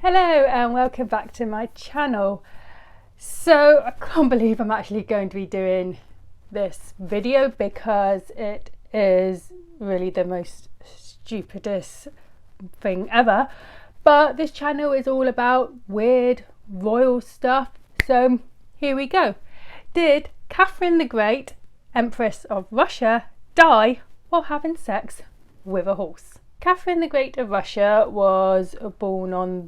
Hello and welcome back to my channel. So I can't believe I'm actually going to be doing this video because it is really the most stupidest thing ever. But this channel is all about weird royal stuff. So here we go. Did Catherine the Great, Empress of Russia, die while having sex with a horse? Catherine the Great of Russia was born on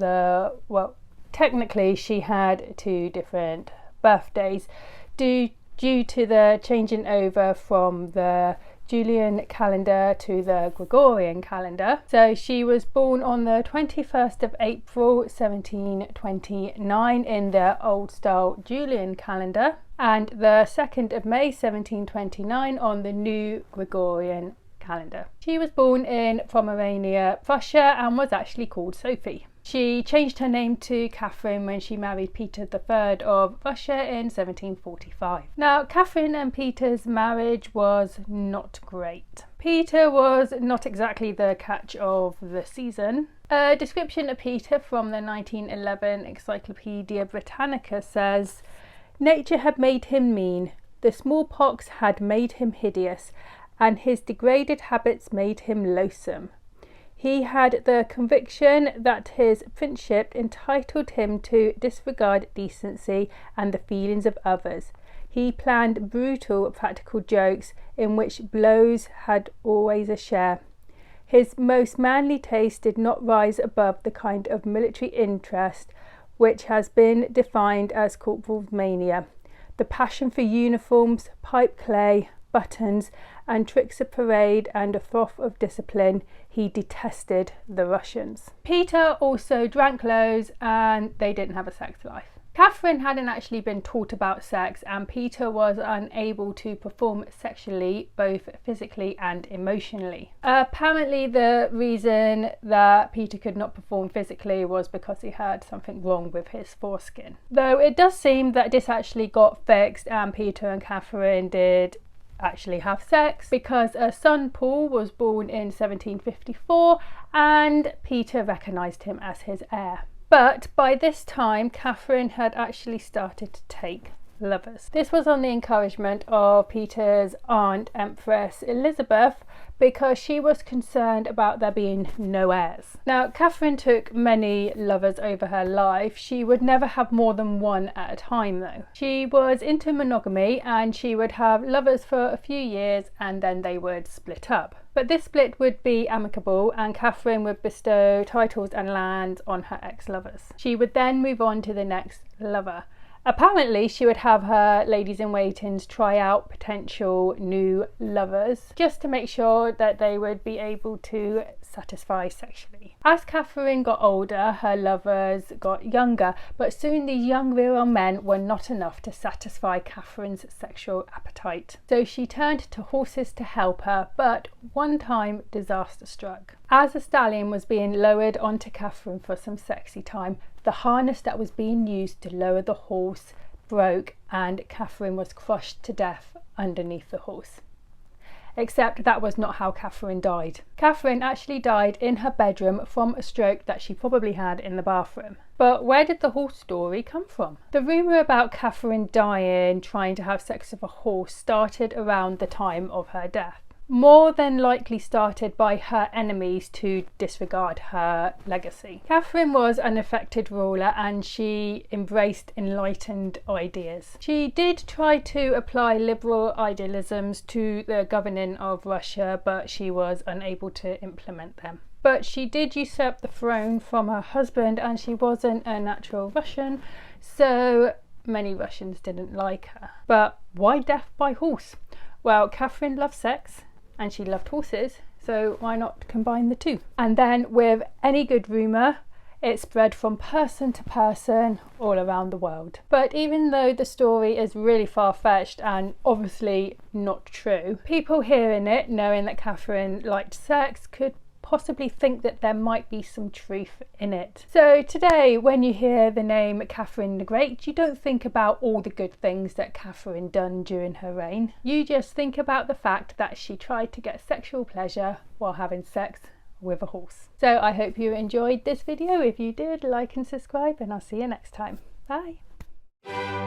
technically she had two different birthdays due to the changing over from the Julian calendar to the Gregorian calendar. So she was born on the 21st of April 1729 in the old style Julian calendar and the 2nd of May 1729 on the new Gregorian calendar. She was born in Pomerania, Prussia, and was actually called Sophie. She changed her name to Catherine when she married Peter III of Russia in 1745. Now, Catherine and Peter's marriage was not great. Peter was not exactly the catch of the season. A description of Peter from the 1911 Encyclopedia Britannica says, "Nature had made him mean, the smallpox had made him hideous, and his degraded habits made him loathsome. He had the conviction that his princeship entitled him to disregard decency and the feelings of others. He planned brutal practical jokes in which blows had always a share. His most manly taste did not rise above the kind of military interest which has been defined as corporal mania. The passion for uniforms, pipe clay, buttons and tricks of parade and a froth of discipline. He detested the Russians." Peter also drank loads and they didn't have a sex life. Catherine hadn't actually been taught about sex and Peter was unable to perform sexually, both physically and emotionally. Apparently the reason that Peter could not perform physically was because he had something wrong with his foreskin. Though it does seem that this actually got fixed and Peter and Catherine did actually have sex because a son Paul was born in 1754 and Peter recognised him as his heir. But by this time Catherine had actually started to take lovers. This was on the encouragement of Peter's aunt, Empress Elizabeth, because she was concerned about there being no heirs. Now, Catherine took many lovers over her life. She would never have more than one at a time though. She was into monogamy and she would have lovers for a few years and then they would split up. But this split would be amicable and Catherine would bestow titles and lands on her ex-lovers. She would then move on to the next lover. Apparently she would have her ladies-in-waitings try out potential new lovers just to make sure that they would be able to satisfy sexually. As Catherine got older, her lovers got younger, but soon these young virile men were not enough to satisfy Catherine's sexual appetite. So she turned to horses to help her, but one time disaster struck. As a stallion was being lowered onto Catherine for some sexy time, the harness that was being used to lower the horse broke and Catherine was crushed to death underneath the horse. Except that was not how Catherine died. Catherine actually died in her bedroom from a stroke that she probably had in the bathroom. But where did the horse story come from? The rumour about Catherine dying trying to have sex with a horse started around the time of her death. More than likely started by her enemies to disregard her legacy. Catherine was an affected ruler and she embraced enlightened ideas. She did try to apply liberal idealisms to the governing of Russia, but she was unable to implement them. But she did usurp the throne from her husband and she wasn't a natural Russian, so many Russians didn't like her. But why death by horse? Well, Catherine loved sex and she loved horses, so why not combine the two? And then with any good rumour, it spread from person to person all around the world. But even though the story is really far-fetched and obviously not true, people hearing it, knowing that Catherine liked sex, could possibly think that there might be some truth in it. So today, when you hear the name Catherine the Great, you don't think about all the good things that Catherine done during her reign. You just think about the fact that she tried to get sexual pleasure while having sex with a horse. So I hope you enjoyed this video. If you did, like and subscribe, and I'll see you next time. Bye.